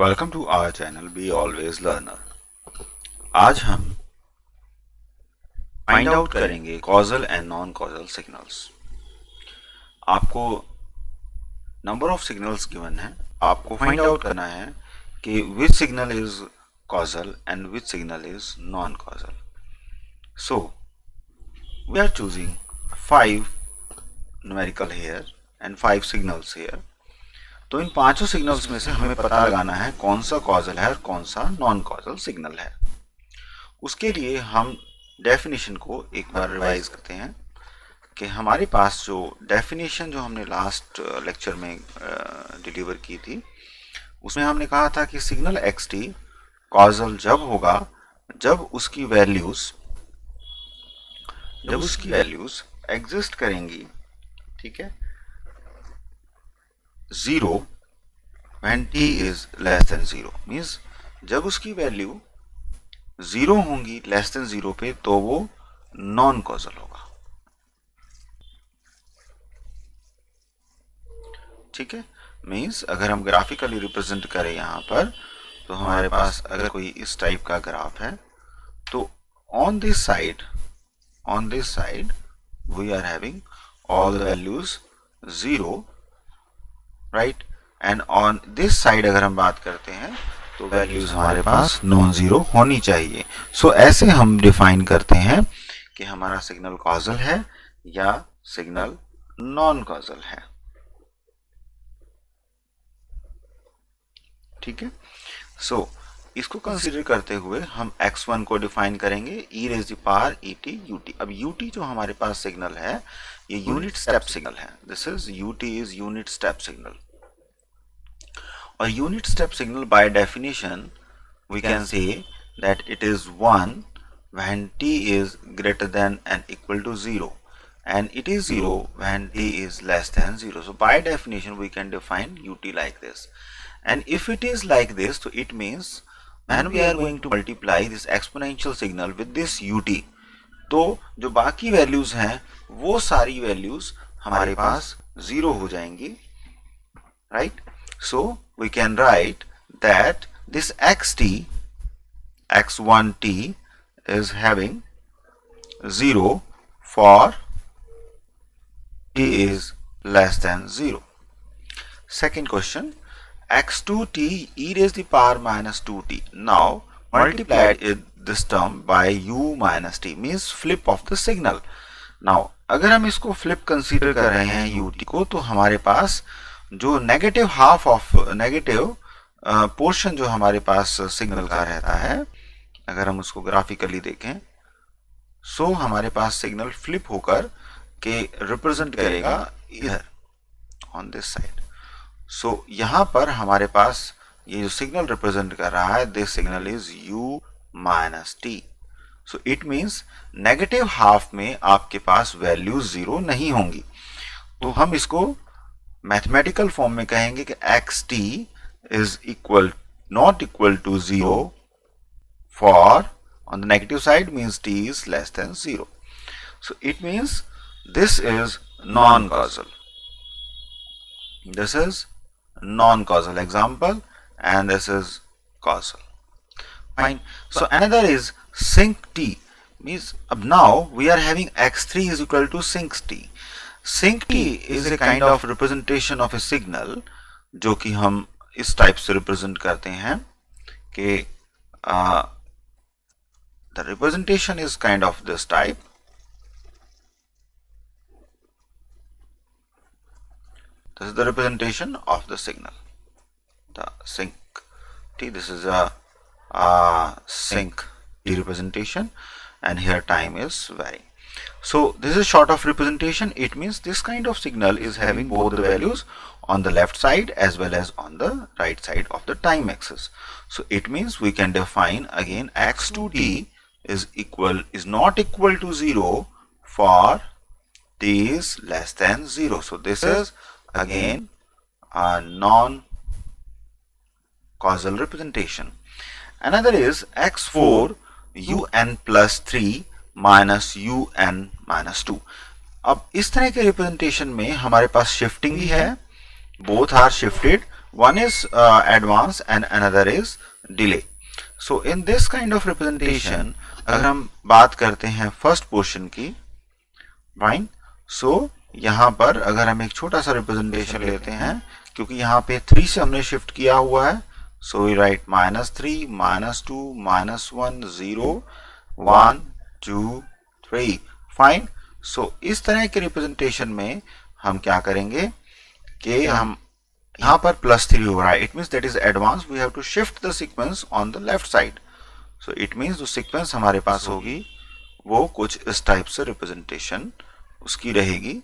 Welcome to our channel be always learner. आज हम find out करेंगे causal and non causal signals. आपको number of signals given है, आपको फाइंड आउट करना है कि which signal is causal and which signal is non causal. So we are choosing 5 numerical here and 5 signals here. तो इन पांचों सिग्नल्स में से हमें पता लगाना है कौन सा कॉजल है और कौन सा नॉन कॉजल सिग्नल है। उसके लिए हम डेफिनेशन को एक बार रिवाइज करते हैं कि हमारे पास जो डेफिनेशन जो हमने लास्ट लेक्चर में डिलीवर की थी, उसमें हमने कहा था कि सिग्नल एक्स टी कॉजल जब होगा जब उसकी वैल्यूज एग्जिस्ट करेंगी, ठीक है, 0 when t is less than 0 means जब उसकी वैल्यू 0 होंगी लेस देन 0 पे तो वो नॉन कॉजल होगा। ठीक है, मीन्स अगर हम ग्राफिकली रिप्रेजेंट करें यहाँ पर, तो हमारे पास अगर कोई इस टाइप का ग्राफ है, तो on this side we are having all the values 0, right, and on this side अगर हम बात करते हैं तो वैल्यूज हमारे पास नॉन जीरो होनी चाहिए। सो ऐसे हम डिफाइन करते हैं कि हमारा सिग्नल कॉजल है या सिग्नल नॉन कॉजल है। ठीक है, सो इसको कंसीडर करते हुए हम x1 को डिफाइन करेंगे e raise the power et ut। अब ut जो हमारे पास सिग्नल है ये यूनिट स्टेप सिग्नल है। This is ut is unit step signal, और unit step signal by definition we can say that it is 1 when t is greater than and equal to 0, and it is 0 when t is less than 0. So by definition we can define ut like this, and if it is like this, so it means when we are going to multiply this exponential signal with this ut, तो जो बाकी values हैं वो सारी values हमारे पास 0 हो जाएंगी, right. So we can write that this xt, x1t is having 0 for t is less than 0. Second question, x2t e raised to the power minus 2t. Now multiplied this term by u minus t, means flip of the signal. Now अगर हम इसको flip consider कर रहे हैं ut को, तो हमारे पास जो negative half of negative portion जो हमारे पास सिग्नल का रहता है, अगर हम उसको ग्राफिकली देखें, सो हमारे पास सिग्नल फ्लिप होकर के रिप्रेजेंट करेगा इधर ऑन दिस साइड। सो यहाँ पर हमारे पास ये जो सिग्नल रिप्रेजेंट कर रहा है, this signal is u minus T. So it means negative half में आपके पास वैल्यू 0 नहीं होंगी। तो हम इसको मैथमेटिकल फॉर्म में कहेंगे कि xt is not equal to 0 for on the negative side means t is less than 0. So it means this is non-causal. This is non-causal example and this is causal. Fine. So another is sinc t, means now we are having x3 is equal to sinc t. Sinc t is a kind of representation of a signal जो कि हम इस type से represent करते हैं कि the representation is kind of this type. This is the representation of the signal, the sinc t. This is a sinc t representation, and here time is varying. So this is short of representation. It means this kind of signal is having both the values on the left side as well as on the right side of the time axis. So it means we can define again x2t is not equal to 0 for t is less than 0. So this is again a non-causal representation. Another is x4 un plus 3 minus u n minus 2। अब इस तरह के representation में हमारे पास shifting भी है, both are shifted one is advance and another is delay. So in this kind of representation, अगर हम बात करते हैं फर्स्ट पोर्शन की, फाइन, सो यहाँ पर अगर हम एक छोटा सा रिप्रेजेंटेशन लेते हैं, क्योंकि यहाँ पे 3 से हमने शिफ्ट किया हुआ है, सो वी राइट -3, -2, -1, 0, 1, 2, 3, फाइन. सो इस तरह के रिप्रेजेंटेशन में हम क्या करेंगे कि हम यहाँ पर +3 हो रहा है, it means that is advance, we have to shift the sequence on the left side. So it means जो सीक्वेंस हमारे पास होगी वो कुछ इस टाइप से रिप्रेजेंटेशन उसकी रहेगी,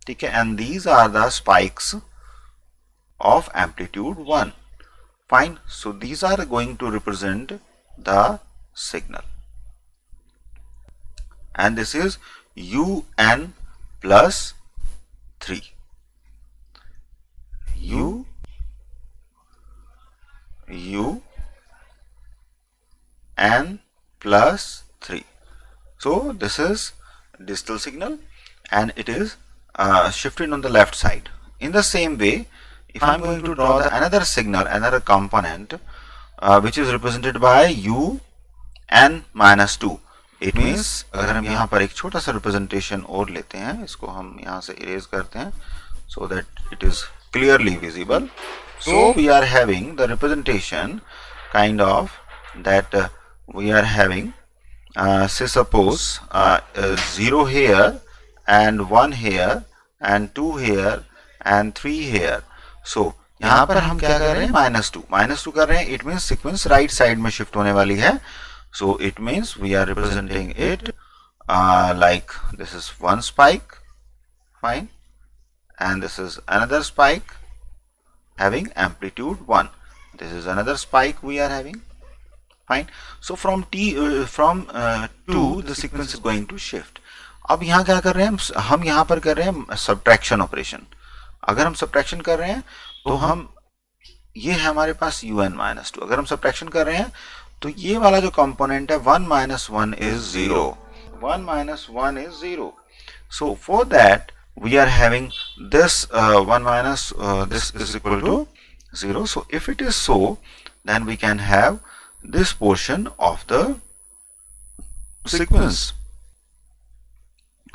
ठीक है. And these are the spikes of amplitude 1, fine. So these are going to represent the signal and this is UN +3, UN +3. So this is digital signal and it is shifted on the left side. In the same way, if I'm going to draw another signal, another component which is represented by UN -2, it means अगर हम यहाँ पर एक छोटा सा representation और लेते हैं, इसको हम यहाँ से erase करते हैं so that it is clearly visible. So we are having the representation kind of that we are having say suppose 0 here and 1 here and 2 here and 3 here. So यहाँ पर हम क्या कर रहे हैं, -2 कर रहे हैं, it means sequence right side में shift होने वाली है. So it means we are representing it like this is one spike, fine, and this is another spike having amplitude 1. This is another spike we are having, fine. So from 2 the sequence is going to shift. अब यहाँ क्या कर रहे हैं हम यहाँ पर कर रहे हैं subtraction operation. अगर हम subtraction कर रहे हैं तो हम ये है हमारे पास UN -2. अगर हम subtraction कर रहे हैं तो ये वाला जो कंपोनेंट है 1 - 1 is 0. 1 - 1 is 0. So for that we are having this 1 minus this is equal to 0. So if it is so, then we can have this portion of the sequence,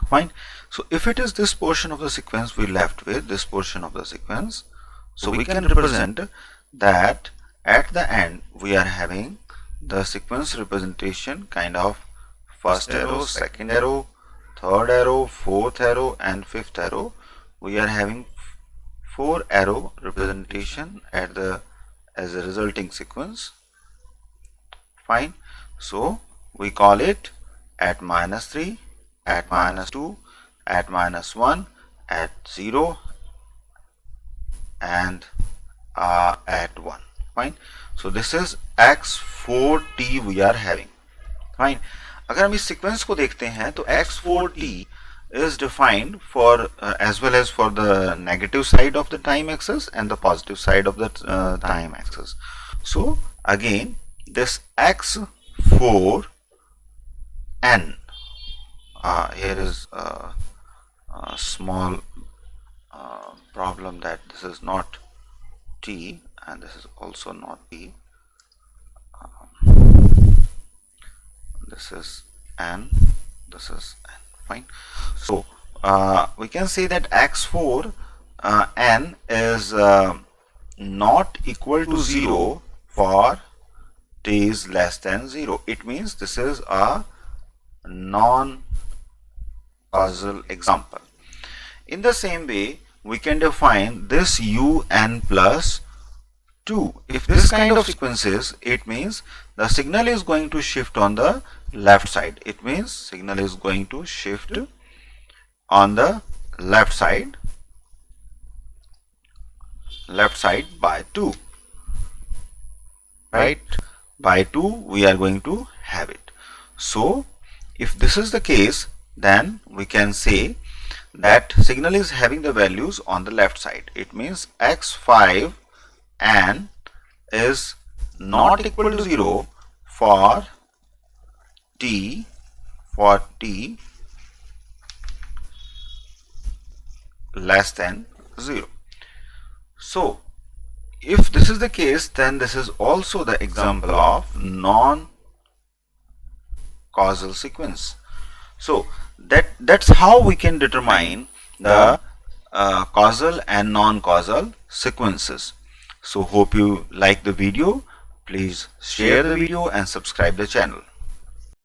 fine. So if it is this portion of the sequence, we left with this portion of the sequence. So we can represent that at the end we are having the sequence representation kind of first arrow, second arrow, third arrow, fourth arrow and fifth arrow. We are having 4 arrow representation at the as a resulting sequence, fine. So we call it at -3, at -2, at -1, at 0 and at 1, fine. So this is x4t we are having, fine. अगर हम इस sequence को देखते हैं तो x4t is defined for as well as for the negative side of the time axis and the positive side of the time axis. So again this x4n, here is a small problem that this is not t and this is also not t. This is n, this is n, fine. So we can say that x4 n is not equal to 0 for t is less than 0. It means this is a non-causal example. In the same way, we can define this UN plus 2. If this kind of sequences, it means the signal is going to shift on the left side. It means signal is going to shift on the left side by 2, right? By 2 we are going to have it. So if this is the case, then we can say that signal is having the values on the left side. It means x5 n is not equal to 0 for t less than 0. So if this is the case, then this is also the example of non-causal sequence. So that's how we can determine the causal and non-causal sequences. So hope you like the video. Please share the video and subscribe the channel.